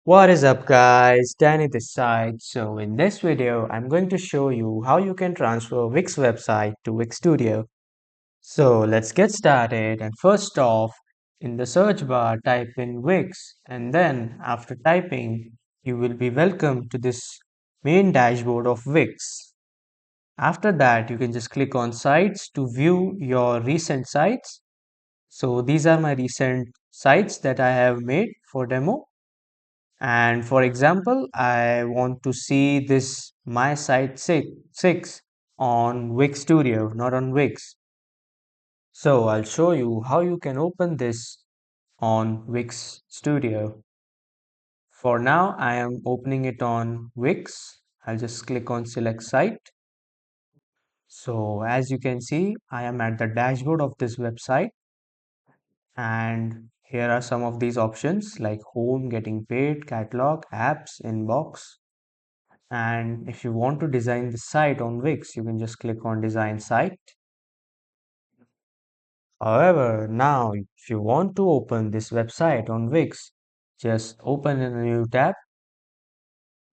What is up guys, Danny this side. So in this video, I'm going to show you how you can transfer Wix website to Wix Studio. So let's get started, and first off, in the search bar type in Wix, and then after typing, you will be welcome to this main dashboard of Wix. After that, you can just click on sites to view your recent sites. So these are my recent sites that I have made for demo. And for example, I want to see this my site 6 on Wix Studio, not on Wix. So I'll show you how you can open this on Wix Studio. For now, I am opening it on Wix. I'll just click on select site. So as you can see, I am at the dashboard of this website, and here are some of these options like home, getting paid, catalog, apps, inbox. And if you want to design the site on Wix, you can just click on design site. However, now if you want to open this website on Wix, just open in a new tab,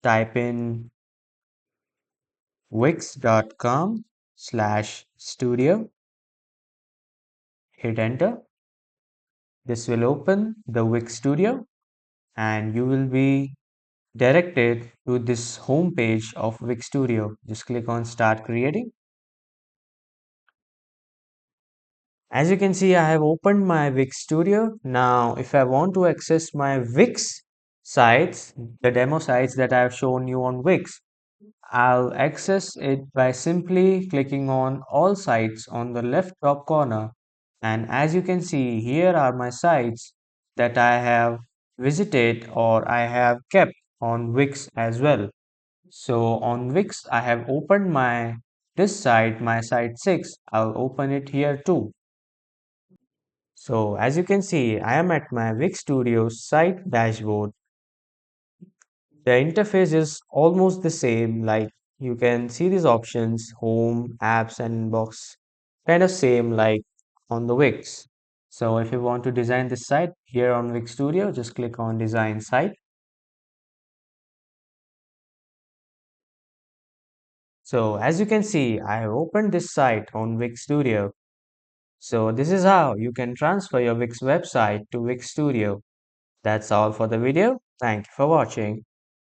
type in wix.com/studio, hit enter. This will open the Wix Studio, and you will be directed to this home page of Wix Studio. Just click on start creating. As you can see, I have opened my Wix Studio. Now, if I want to access my Wix sites, the demo sites that I have shown you on Wix, I'll access it by simply clicking on all sites on the left top corner. And as you can see, here are my sites that I have visited or I have kept on Wix as well. So on Wix, I have opened this site, my site 6. I'll open it here too. So as you can see, I am at my Wix Studio site dashboard. The interface is almost the same, like you can see these options, home, apps and inbox, kind of same like on the Wix. So if you want to design this site here on Wix Studio, just click on design site. So as you can see, I have opened this site on Wix Studio. So this is how you can transfer your Wix website to Wix Studio. That's all for the video. Thank you for watching.